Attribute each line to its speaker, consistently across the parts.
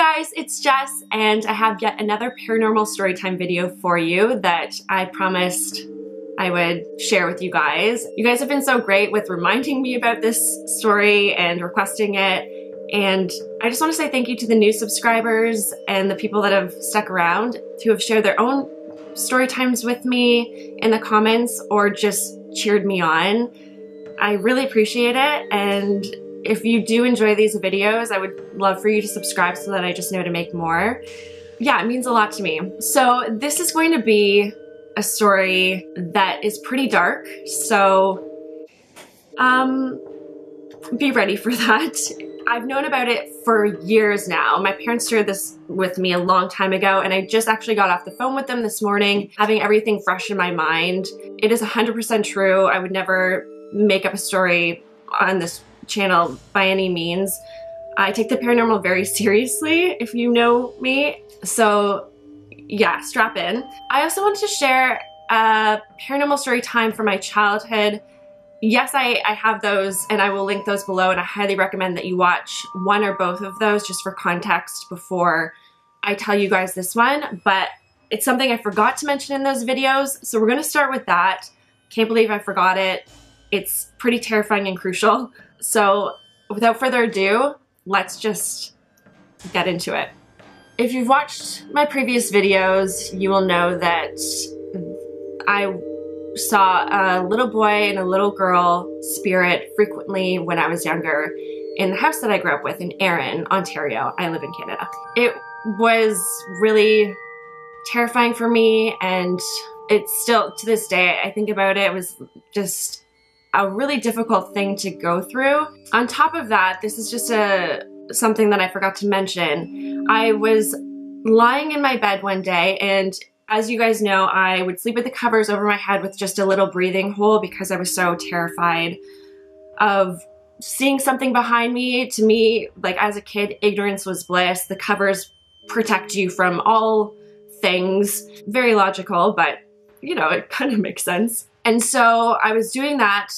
Speaker 1: guys, it's Jess, and I have yet another paranormal storytime video for you that I promised I would share with you guys. You guys have been so great with reminding me about this story and requesting it, and I just want to say thank you to the new subscribers and the people that have stuck around who have shared their own story times with me in the comments or just cheered me on. I really appreciate it, and if you do enjoy these videos, I would love for you to subscribe so that I just know to make more. Yeah, it means a lot to me. So this is going to be a story that is pretty dark, so be ready for that. I've known about it for years now. My parents shared this with me a long time ago, and I just actually got off the phone with them this morning, having everything fresh in my mind. It is 100% true. I would never make up a story on this channel by any means. I take the paranormal very seriously, if you know me. So yeah, strap in. I also wanted to share a paranormal story time from my childhood. Yes, I have those, and I will link those below, and I highly recommend that you watch one or both of those just for context before I tell you guys this one, but it's something I forgot to mention in those videos, so we're gonna start with that. Can't believe I forgot it. It's pretty terrifying and crucial. So without further ado, let's just get into it. If you've watched my previous videos, you will know that I saw a little boy and a little girl spirit frequently when I was younger in the house that I grew up with in Erin, Ontario. I live in Canada. It was really terrifying for me, and it's still, to this day, I think about it, it was just a really difficult thing to go through. On top of that, this is just something that I forgot to mention. I was lying in my bed one day, and as you guys know, I would sleep with the covers over my head with just a little breathing hole because I was so terrified of seeing something behind me. To me, like as a kid, ignorance was bliss. The covers protect you from all things. Very logical, but you know, it kind of makes sense. And so I was doing that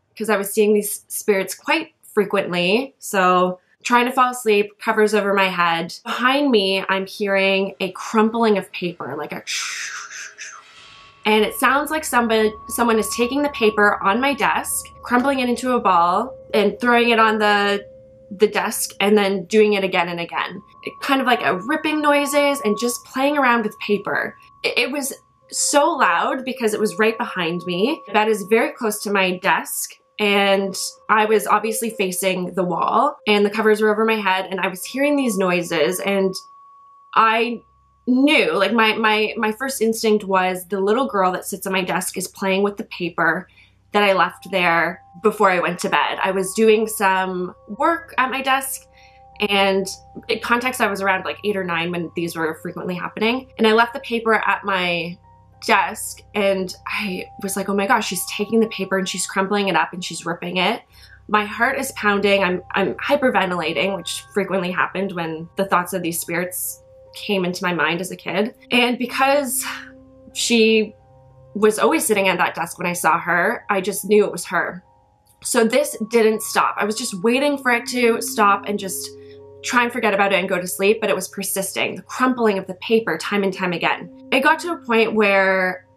Speaker 1: because I was seeing these spirits quite frequently. So trying to fall asleep, covers over my head. Behind me, I'm hearing a crumpling of paper, like a and it sounds like someone is taking the paper on my desk, crumpling it into a ball, and throwing it on the desk, and then doing it again and again. Kind of like a ripping noises and just playing around with paper. It was so loud because it was right behind me. That is very close to my desk, and I was obviously facing the wall, and the covers were over my head, and I was hearing these noises, and I knew, like my first instinct was the little girl that sits at my desk is playing with the paper that I left there before I went to bed. I was doing some work at my desk, and in context, I was around like 8 or 9 when these were frequently happening, and I left the paper at my desk, and I was like, oh my gosh, she's taking the paper and she's crumpling it up and she's ripping it. My heart is pounding. I'm hyperventilating, which frequently happened when the thoughts of these spirits came into my mind as a kid. And because she was always sitting at that desk when I saw her, I just knew it was her. So this didn't stop. I was just waiting for it to stop and just try and forget about it and go to sleep, but it was persisting. The crumpling of the paper time and time again. It got to a point where,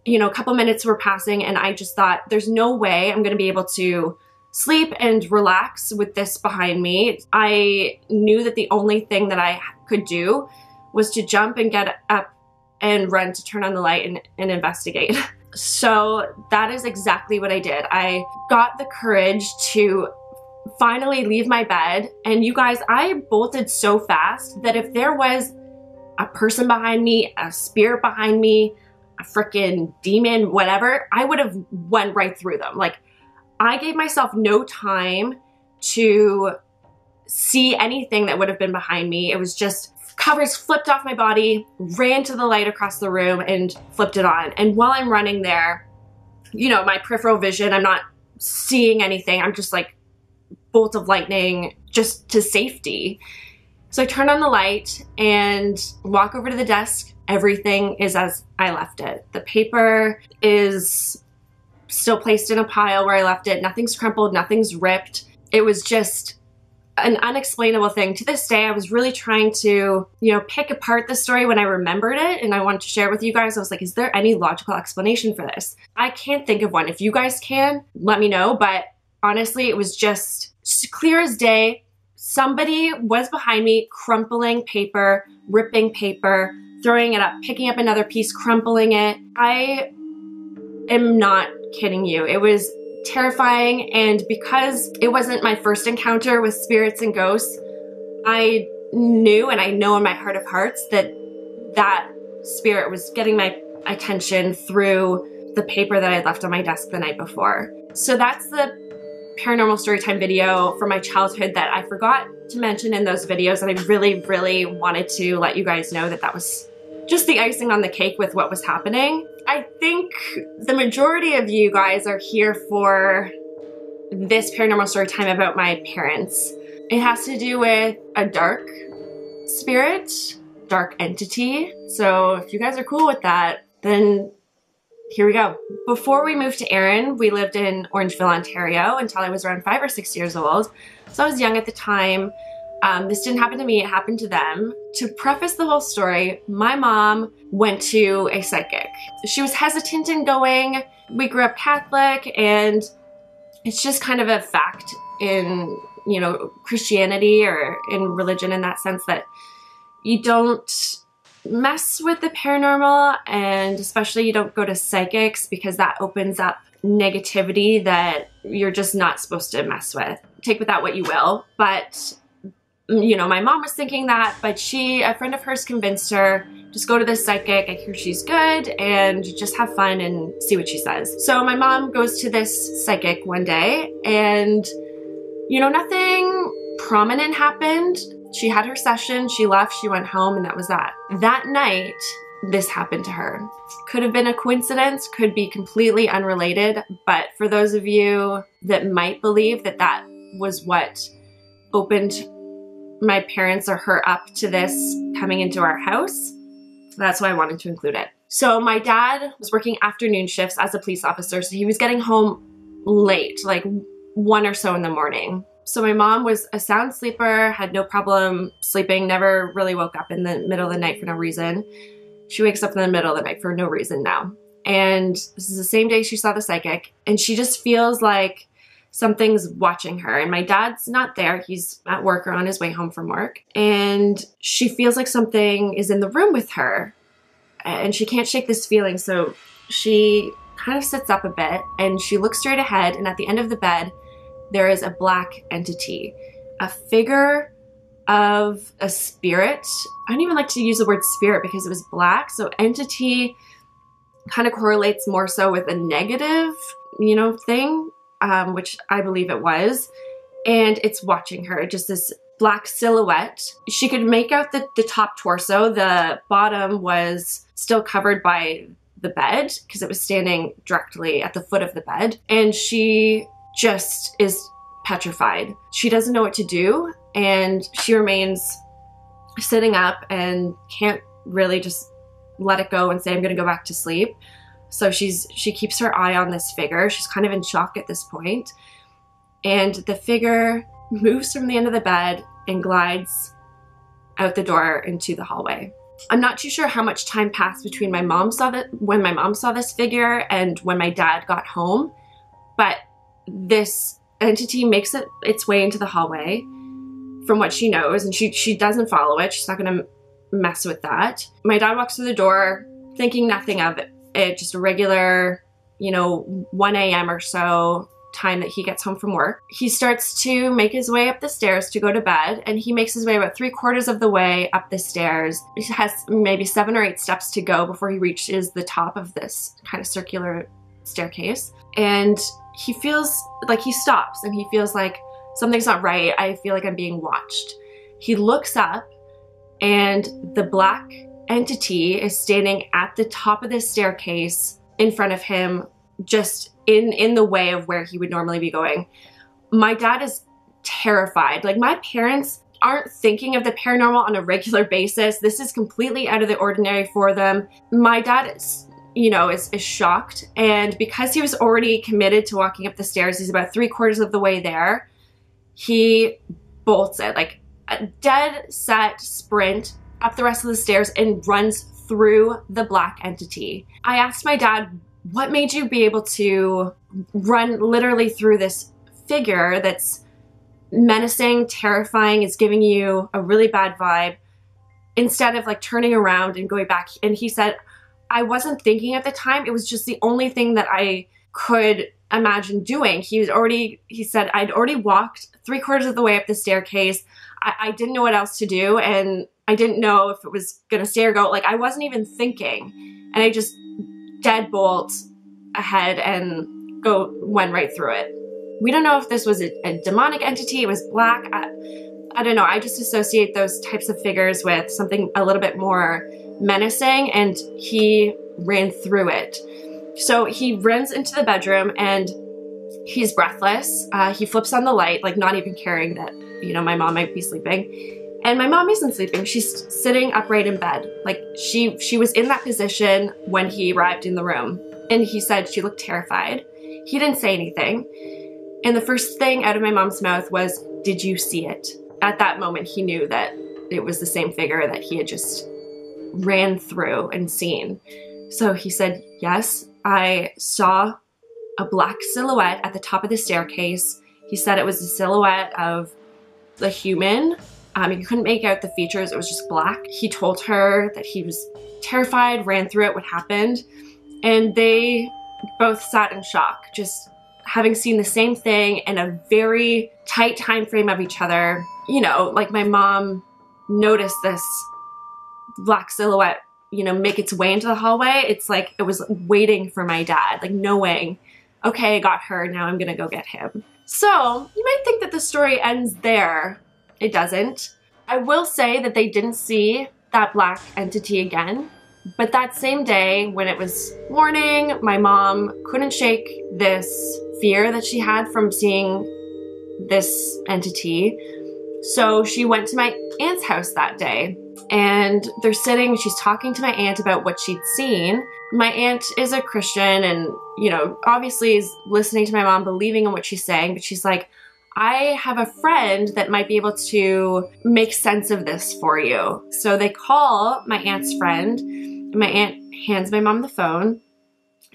Speaker 1: you know, a couple minutes were passing, and I just thought, there's no way I'm gonna be able to sleep and relax with this behind me. I knew that the only thing that I could do was to jump and get up and run to turn on the light and investigate. So that is exactly what I did. I got the courage to finally leave my bed, and you guys, I bolted so fast that if there was a person behind me, a spirit behind me, a freaking demon, whatever, I would have went right through them. Like, I gave myself no time to see anything that would have been behind me. It was just covers flipped off my body, ran to the light across the room and flipped it on. And while I'm running there, you know, my peripheral vision, I'm not seeing anything. I'm just like bolt of lightning just to safety. So I turn on the light and walk over to the desk. Everything is as I left it. The paper is still placed in a pile where I left it. Nothing's crumpled, nothing's ripped. It was just an unexplainable thing. To this day, I was really trying to, you know, pick apart the story when I remembered it, and I wanted to share it with you guys. I was like, is there any logical explanation for this? I can't think of one. If you guys can, let me know. But honestly, it was just clear as day. Somebody was behind me, crumpling paper, ripping paper, throwing it up, picking up another piece, crumpling it. I am not kidding you. It was terrifying, and because it wasn't my first encounter with spirits and ghosts, I knew, and I know in my heart of hearts, that that spirit was getting my attention through the paper that I left on my desk the night before. So that's the paranormal storytime video from my childhood that I forgot to mention in those videos, and I really wanted to let you guys know that that was just the icing on the cake with what was happening. I think the majority of you guys are here for this paranormal story time about my parents. It has to do with a dark spirit, dark entity. So if you guys are cool with that, then here we go. Before we moved to Erin, we lived in Orangeville, Ontario until I was around 5 or 6 years old. So I was young at the time. This didn't happen to me, it happened to them. To preface the whole story, my mom went to a psychic. She was hesitant in going. We grew up Catholic, and it's just kind of a fact in, you know, Christianity or in religion, in that sense, that you don't mess with the paranormal, and especially you don't go to psychics, because that opens up negativity that you're just not supposed to mess with. Take with that what you will, but you know, my mom was thinking that, but a friend of hers convinced her, just go to this psychic, I hear she's good, and just have fun and see what she says. So my mom goes to this psychic one day, and you know, nothing prominent happened. She had her session, she left, she went home, and that was that. That night, this happened to her. Could have been a coincidence, could be completely unrelated, but for those of you that might believe that that was what opened my parents or her up to this coming into our house, that's why I wanted to include it. So my dad was working afternoon shifts as a police officer, so he was getting home late, like 1 or so in the morning. So my mom was a sound sleeper, had no problem sleeping, never really woke up in the middle of the night for no reason. She wakes up in the middle of the night for no reason now. And this is the same day she saw the psychic, and she just feels like something's watching her. And my dad's not there. He's at work or on his way home from work. And she feels like something is in the room with her. And she can't shake this feeling. So she kind of sits up a bit and she looks straight ahead. And at the end of the bed, there is a black entity, a figure of a spirit. I don't even like to use the word spirit because it was black. So entity kind of correlates more so with a negative, you know, thing. Which I believe it was, and it's watching her, just this black silhouette. She could make out the top torso. The bottom was still covered by the bed because it was standing directly at the foot of the bed, and she just is petrified. She doesn't know what to do, and she remains sitting up and can't really just let it go and say, I'm gonna go back to sleep. So she keeps her eye on this figure. She's kind of in shock at this point. And the figure moves from the end of the bed and glides out the door into the hallway. I'm not too sure how much time passed between when my mom saw this figure and when my dad got home, but this entity makes its way into the hallway from what she knows, and she doesn't follow it. She's not gonna mess with that. My dad walks through the door thinking nothing of it. It's just a regular, you know, 1 a.m. or so time that he gets home from work. He starts to make his way up the stairs to go to bed, and he makes his way about 3/4 of the way up the stairs. He has maybe 7 or 8 steps to go before he reaches the top of this kind of circular staircase. And he feels like he stops, and he feels like something's not right. I feel like I'm being watched. He looks up, and the black entity is standing at the top of this staircase in front of him, just in the way of where he would normally be going. My dad is terrified. Like, my parents aren't thinking of the paranormal on a regular basis. This is completely out of the ordinary for them. My dad is, you know, is shocked, and because he was already committed to walking up the stairs, he's about 3/4 of the way there. He bolts it, like a dead set sprint up the rest of the stairs and runs through the black entity. I asked my dad, what made you be able to run literally through this figure that's menacing, terrifying, is giving you a really bad vibe, instead of like turning around and going back? And he said, I wasn't thinking at the time. It was just the only thing that I could imagine doing. He said, I'd already walked 3/4 of the way up the staircase. I didn't know what else to do, and I didn't know if it was gonna stay or go. Like, I wasn't even thinking, and I just deadbolt ahead and went right through it. We don't know if this was a demonic entity. It was black. I don't know. I just associate those types of figures with something a little bit more menacing, and he ran through it. So he runs into the bedroom and he's breathless. He flips on the light, like not even caring that, you know, my mom might be sleeping. And my mom isn't sleeping. She's sitting upright in bed. Like she was in that position when he arrived in the room. And he said she looked terrified. He didn't say anything. And the first thing out of my mom's mouth was, did you see it? At that moment, he knew that it was the same figure that he had just ran through and seen. So he said, yes, I saw a black silhouette at the top of the staircase. He said it was a silhouette of the human. You couldn't make out the features. It was just black. He told her that he was terrified, ran through it, what happened. And they both sat in shock, just having seen the same thing in a very tight time frame of each other. You know, like my mom noticed this black silhouette, you know, make its way into the hallway. It's like it was waiting for my dad, like knowing, okay, I got her, now I'm gonna go get him. So you might think that the story ends there. It doesn't. I will say that they didn't see that black entity again, but that same day when it was morning, my mom couldn't shake this fear that she had from seeing this entity. So she went to my aunt's house that day, and they're sitting, she's talking to my aunt about what she'd seen. My aunt is a Christian and, you know, obviously is listening to my mom, believing in what she's saying, but she's like, I have a friend that might be able to make sense of this for you. So they call my aunt's friend, and my aunt hands my mom the phone,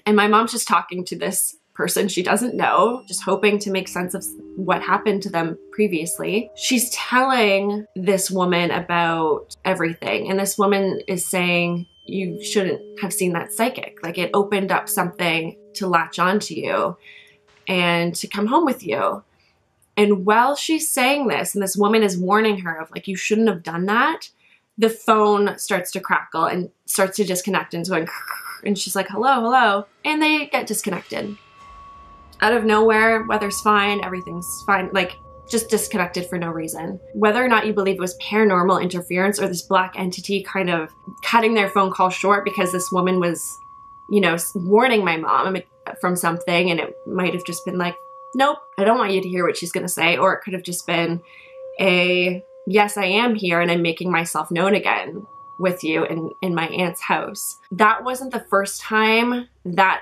Speaker 1: and my mom's just talking to this person she doesn't know, just hoping to make sense of what happened to them previously. She's telling this woman about everything, and this woman is saying, you shouldn't have seen that psychic. Like, it opened up something to latch onto you and to come home with you. And while she's saying this, and this woman is warning her of like, you shouldn't have done that, the phone starts to crackle and starts to disconnect and going, and she's like, hello, hello. And they get disconnected. Out of nowhere, weather's fine, everything's fine, like just disconnected for no reason. Whether or not you believe it was paranormal interference or this black entity kind of cutting their phone call short because this woman was, you know, warning my mom from something, and it might have just been like, nope, I don't want you to hear what she's gonna say. Or it could have just been a, yes, I am here and I'm making myself known again with you in my aunt's house. That wasn't the first time that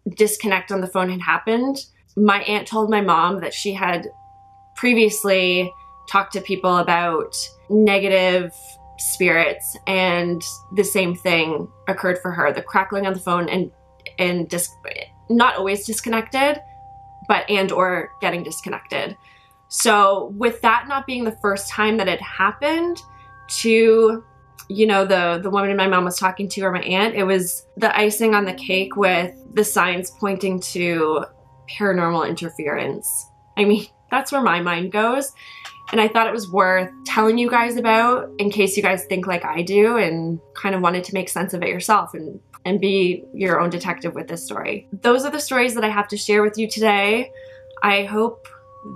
Speaker 1: disconnect on the phone had happened. My aunt told my mom that she had previously talked to people about negative spirits, and the same thing occurred for her. The crackling on the phone and not always disconnected, but or getting disconnected. So with that not being the first time that it happened to, you know, the woman my mom was talking to, or my aunt, it was the icing on the cake with the signs pointing to paranormal interference. I mean, that's where my mind goes. And I thought it was worth telling you guys about in case you guys think like I do and kind of wanted to make sense of it yourself and be your own detective with this story. Those are the stories that I have to share with you today. I hope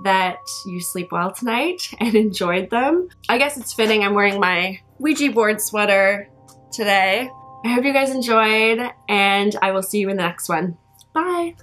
Speaker 1: that you sleep well tonight and enjoyed them. I guess it's fitting I'm wearing my Ouija board sweater today. I hope you guys enjoyed, and I will see you in the next one. Bye!